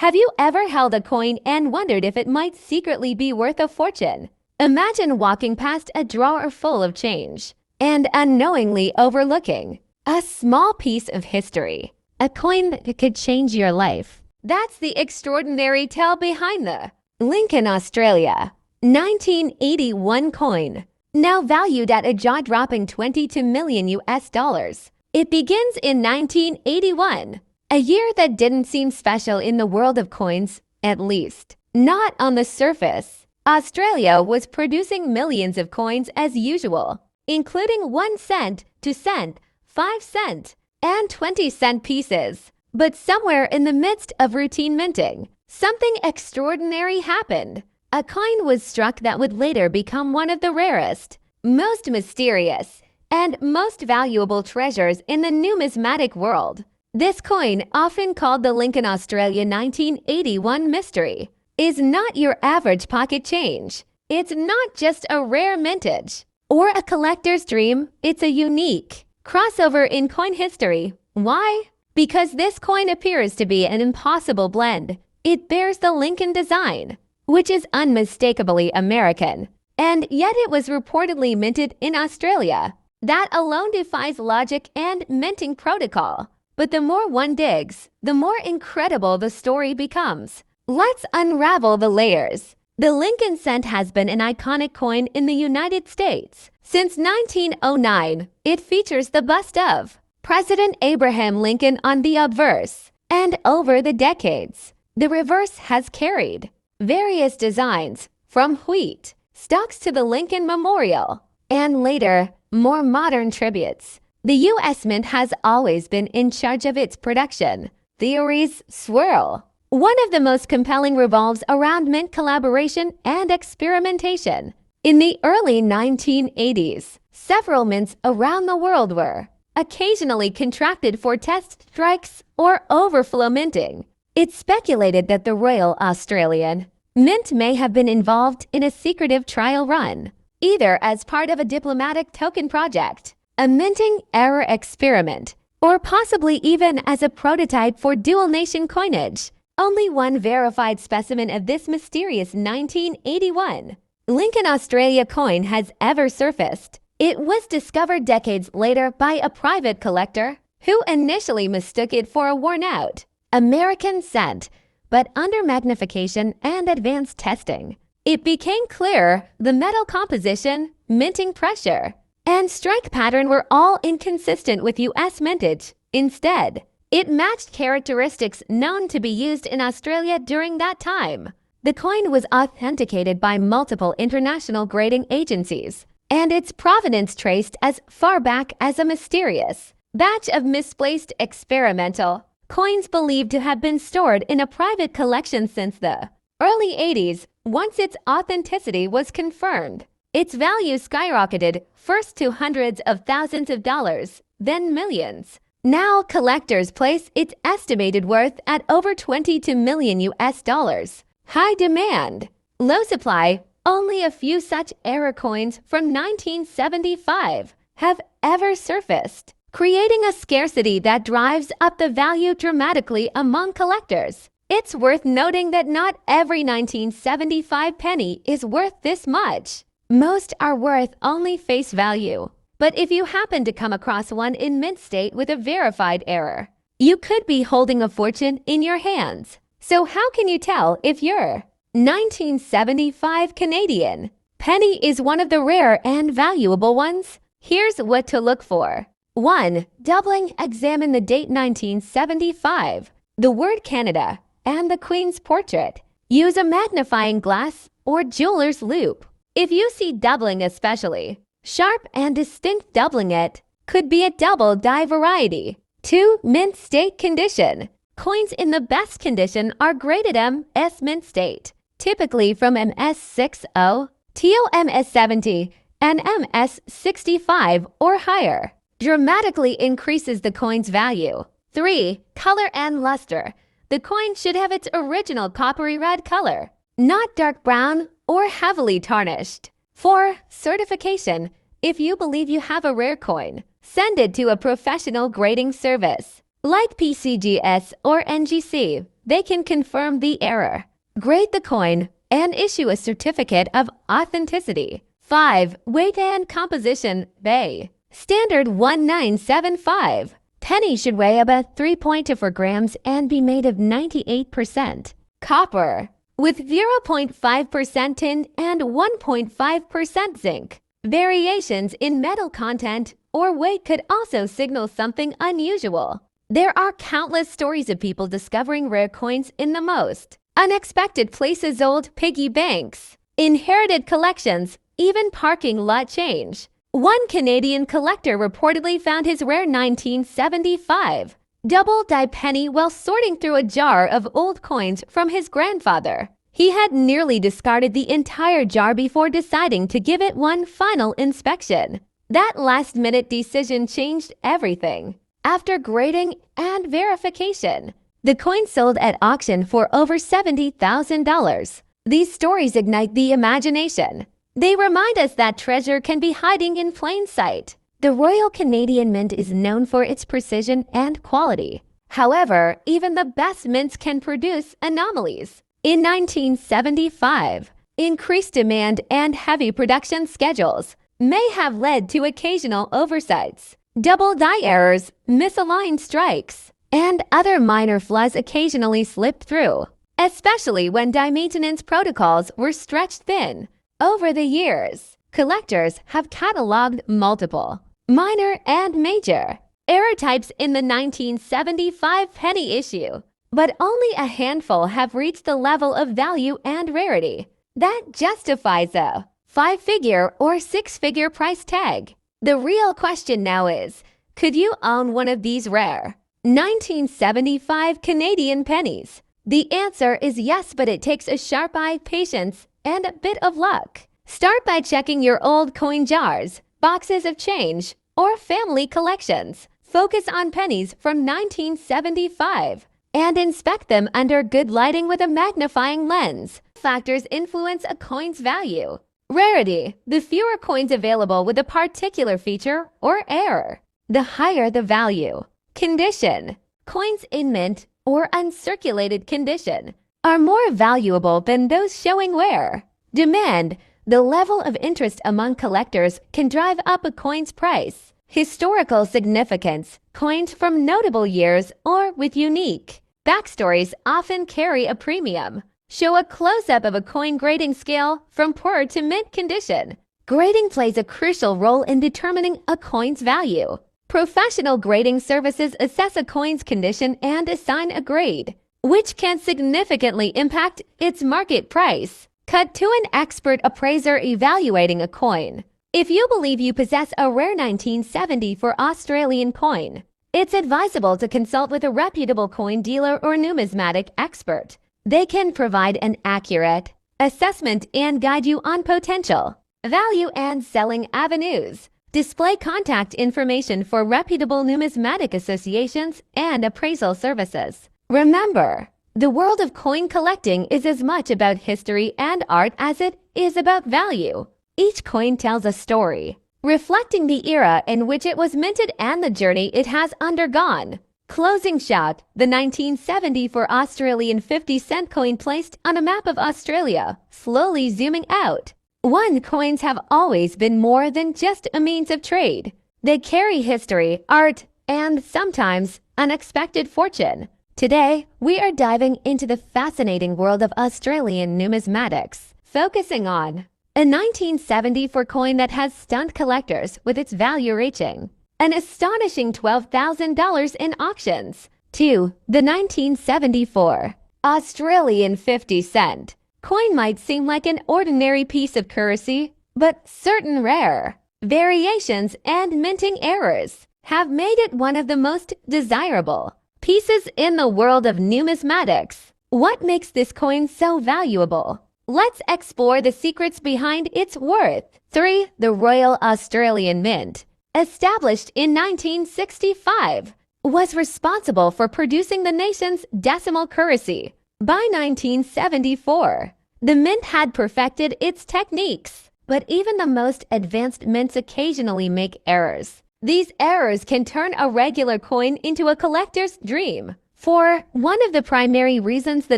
Have you ever held a coin and wondered if it might secretly be worth a fortune? Imagine walking past a drawer full of change and unknowingly overlooking a small piece of history, a coin that could change your life. That's the extraordinary tale behind the Lincoln, Australia, 1981 coin, now valued at a jaw-dropping 22 million US dollars. It begins in 1981, a year that didn't seem special in the world of coins, at least not on the surface. Australia was producing millions of coins as usual, including 1 cent, 2 cent, 5 cent, and 20-cent pieces. But somewhere in the midst of routine minting, something extraordinary happened. A coin was struck that would later become one of the rarest, most mysterious, and most valuable treasures in the numismatic world. This coin, often called the Lincoln Australia 1981 mystery, is not your average pocket change. It's not just a rare mintage or a collector's dream. It's a unique crossover in coin history. Why? Because this coin appears to be an impossible blend. It bears the Lincoln design, which is unmistakably American, and yet it was reportedly minted in Australia. That alone defies logic and minting protocol. But the more one digs, the more incredible the story becomes. Let's unravel the layers. The Lincoln cent has been an iconic coin in the United States. Since 1909, it features the bust of President Abraham Lincoln on the obverse, and over the decades, the reverse has carried various designs, from wheat stalks to the Lincoln Memorial, and later, more modern tributes. The U.S. Mint has always been in charge of its production. Theories swirl. One of the most compelling revolves around mint collaboration and experimentation. In the early 1980s, several mints around the world were occasionally contracted for test strikes or overflow minting. It's speculated that the Royal Australian Mint may have been involved in a secretive trial run, either as part of a diplomatic token project, a minting error experiment, or possibly even as a prototype for dual-nation coinage. Only one verified specimen of this mysterious 1981 Lincoln Australia coin has ever surfaced. It was discovered decades later by a private collector who initially mistook it for a worn-out American cent, but under magnification and advanced testing, it became clear the metal composition, minting pressure, and strike pattern were all inconsistent with U.S. mintage. Instead, it matched characteristics known to be used in Australia during that time. The coin was authenticated by multiple international grading agencies, and its provenance traced as far back as a mysterious batch of misplaced experimental coins believed to have been stored in a private collection since the early 80s. Once its authenticity was confirmed, its value skyrocketed, first to hundreds of thousands of dollars, then millions. Now collectors place its estimated worth at over 22 million US dollars. High demand, low supply. Only a few such error coins from 1975 have ever surfaced, creating a scarcity that drives up the value dramatically among collectors. It's worth noting that not every 1975 penny is worth this much. Most are worth only face value. But if you happen to come across one in mint state with a verified error, you could be holding a fortune in your hands. So how can you tell if your 1975 Canadian penny is one of the rare and valuable ones? Here's what to look for. 1. Doubling. Examine the date 1975, the word Canada, and the Queen's portrait. Use a magnifying glass or jeweler's loupe. If you see doubling, especially sharp and distinct doubling, it could be a double die variety. 2. Mint state condition. Coins in the best condition are graded MS mint state, typically from MS60, to MS70, and MS65 or higher. Dramatically increases the coin's value. 3. Color and luster. The coin should have its original coppery red color, not dark brown or heavily tarnished. 4. Certification. If you believe you have a rare coin, send it to a professional grading service. Like PCGS or NGC, they can confirm the error, grade the coin, and issue a certificate of authenticity. 5. Weight and composition. Bay. Standard 1975. Penny should weigh about 3.24 grams and be made of 98% copper, with 0.5% tin and 1.5% zinc. Variations in metal content or weight could also signal something unusual. There are countless stories of people discovering rare coins in the most unexpected places: old piggy banks, inherited collections, even parking lot change. One Canadian collector reportedly found his rare 1975 double-die penny while sorting through a jar of old coins from his grandfather. He had nearly discarded the entire jar before deciding to give it one final inspection. That last-minute decision changed everything. After grading and verification, the coin sold at auction for over $70,000. These stories ignite the imagination. They remind us that treasure can be hiding in plain sight. The Royal Canadian Mint is known for its precision and quality. However, even the best mints can produce anomalies. In 1975, increased demand and heavy production schedules may have led to occasional oversights, double die errors, misaligned strikes, and other minor flaws occasionally slipped through, especially when die maintenance protocols were stretched thin. Over the years, collectors have cataloged multiple, minor and major, error types in the 1975 penny issue, but only a handful have reached the level of value and rarity that justifies a 5-figure or 6-figure price tag. The real question now is, could you own one of these rare 1975 Canadian pennies? The answer is yes, but it takes a sharp eye, patience, and a bit of luck. Start by checking your old coin jars, boxes of change, or family collections. Focus on pennies from 1975 and inspect them under good lighting with a magnifying lens. Factors influence a coin's value. Rarity: the fewer coins available with a particular feature or error, the higher the value. Condition: coins in mint or uncirculated condition are more valuable than those showing wear. Demand: the level of interest among collectors can drive up a coin's price. Historical significance: coins from notable years or with unique backstories often carry a premium. Show a close-up of a coin grading scale from poor to mint condition. Grading plays a crucial role in determining a coin's value. Professional grading services assess a coin's condition and assign a grade, which can significantly impact its market price. Cut to an expert appraiser evaluating a coin. If you believe you possess a rare 1974 Australian coin, it's advisable to consult with a reputable coin dealer or numismatic expert. They can provide an accurate assessment and guide you on potential value and selling avenues. Display contact information for reputable numismatic associations and appraisal services. Remember, the world of coin collecting is as much about history and art as it is about value. Each coin tells a story, reflecting the era in which it was minted and the journey it has undergone. Closing shot: the 1974 Australian 50-cent coin placed on a map of Australia, slowly zooming out. Coins have always been more than just a means of trade. They carry history, art, and sometimes unexpected fortune. Today, we are diving into the fascinating world of Australian numismatics, focusing on a 1974 coin that has stunned collectors with its value reaching an astonishing $12,000 in auctions. 2. The 1974 Australian 50-cent coin might seem like an ordinary piece of currency, but certain rare variations and minting errors have made it one of the most desirable pieces in the world of numismatics. What makes this coin so valuable? Let's explore the secrets behind its worth. 3. The Royal Australian Mint, established in 1965, was responsible for producing the nation's decimal currency. By 1974, the mint had perfected its techniques, but even the most advanced mints occasionally make errors. These errors can turn a regular coin into a collector's dream. 4. One of the primary reasons the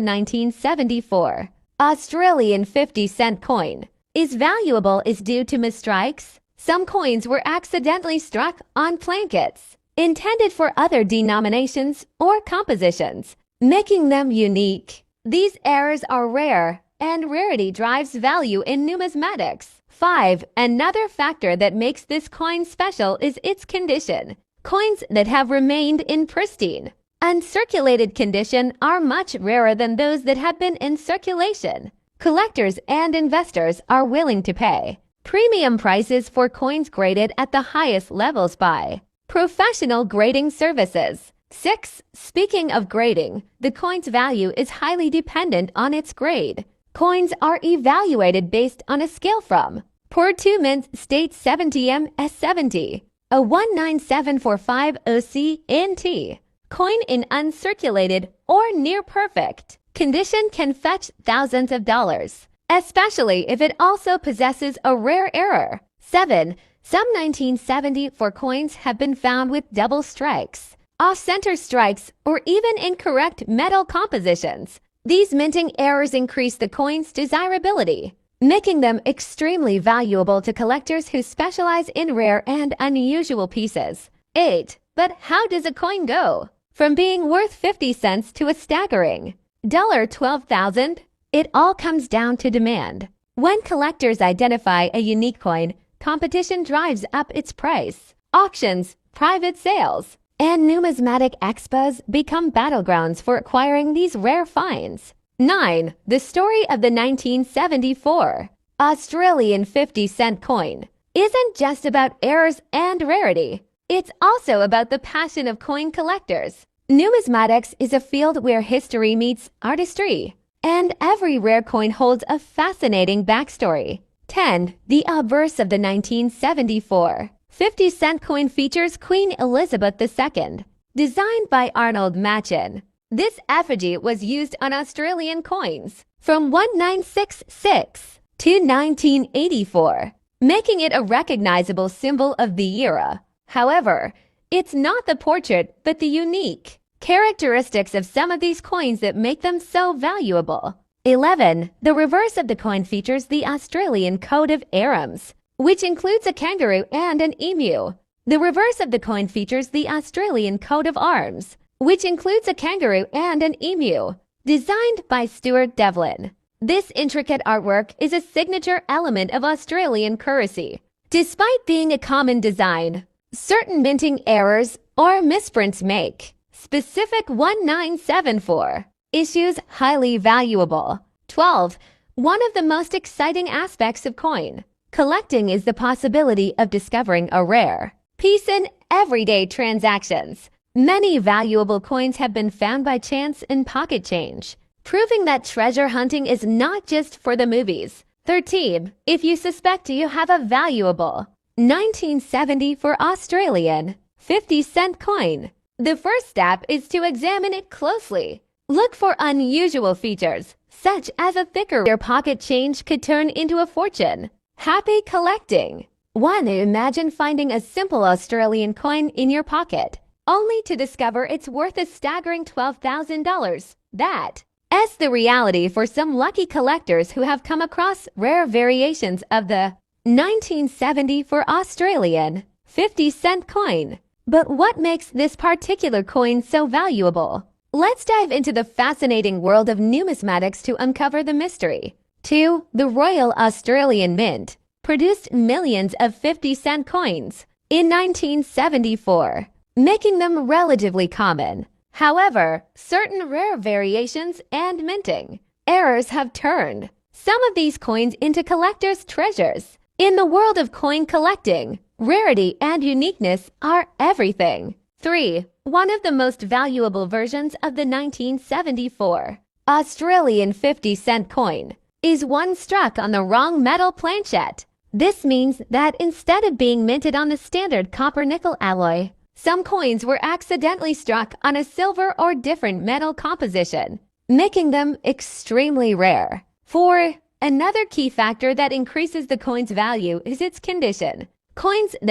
1974 Australian 50-cent coin is valuable is due to misstrikes. Some coins were accidentally struck on plankets intended for other denominations or compositions, making them unique. These errors are rare, and rarity drives value in numismatics. 5. Another factor that makes this coin special is its condition. Coins that have remained in pristine, uncirculated condition are much rarer than those that have been in circulation. Collectors and investors are willing to pay premium prices for coins graded at the highest levels by professional grading services. 6. Speaking of grading, the coin's value is highly dependent on its grade. Coins are evaluated based on a scale from Poor 2 Mint State 70M S70, a 19745 OC/NT. Coin in uncirculated or near perfect condition can fetch thousands of dollars, especially if it also possesses a rare error. 7. Some 1974 coins have been found with double strikes, off-center strikes, or even incorrect metal compositions. These minting errors increase the coin's desirability, making them extremely valuable to collectors who specialize in rare and unusual pieces. 8. But how does a coin go from being worth 50 cents to a staggering $12,000? It all comes down to demand. When collectors identify a unique coin, competition drives up its price. Auctions, private sales, and numismatic expos become battlegrounds for acquiring these rare finds. 9. The story of the 1974 Australian 50-cent coin isn't just about errors and rarity. It's also about the passion of coin collectors. Numismatics is a field where history meets artistry, and every rare coin holds a fascinating backstory. 10. The obverse of the 1974 50-cent coin features Queen Elizabeth II, designed by Arnold Machin. This effigy was used on Australian coins from 1966 to 1984, making it a recognizable symbol of the era. However, it's not the portrait but the unique characteristics of some of these coins that make them so valuable. 11. The reverse of the coin features the Australian coat of arms, which includes a kangaroo and an emu. The reverse of the coin features the Australian coat of arms, which includes a kangaroo and an emu, designed by Stuart Devlin. This intricate artwork is a signature element of Australian currency. Despite being a common design, certain minting errors or misprints make specific 1974 issues highly valuable. 12. One of the most exciting aspects of coin collecting is the possibility of discovering a rare piece in everyday transactions. Many valuable coins have been found by chance in pocket change, proving that treasure hunting is not just for the movies. 13. If you suspect you have a valuable 1974 Australian 50-cent coin, the first step is to examine it closely. Look for unusual features, such as a thicker pocket change could turn into a fortune. Happy collecting! 1. Imagine finding a simple Australian coin in your pocket, only to discover it's worth a staggering $12,000. That's the reality for some lucky collectors who have come across rare variations of the 1974 Australian 50-cent coin. But what makes this particular coin so valuable? Let's dive into the fascinating world of numismatics to uncover the mystery. 2. The Royal Australian Mint produced millions of 50-cent coins in 1974, making them relatively common. However, certain rare variations and minting errors have turned some of these coins into collectors' treasures. In the world of coin collecting, rarity and uniqueness are everything. 3. One of the most valuable versions of the 1974 Australian 50-cent coin is one struck on the wrong metal planchet. This means that instead of being minted on the standard copper-nickel alloy, some coins were accidentally struck on a silver or different metal composition, making them extremely rare. 4. Another key factor that increases the coin's value is its condition. Coins that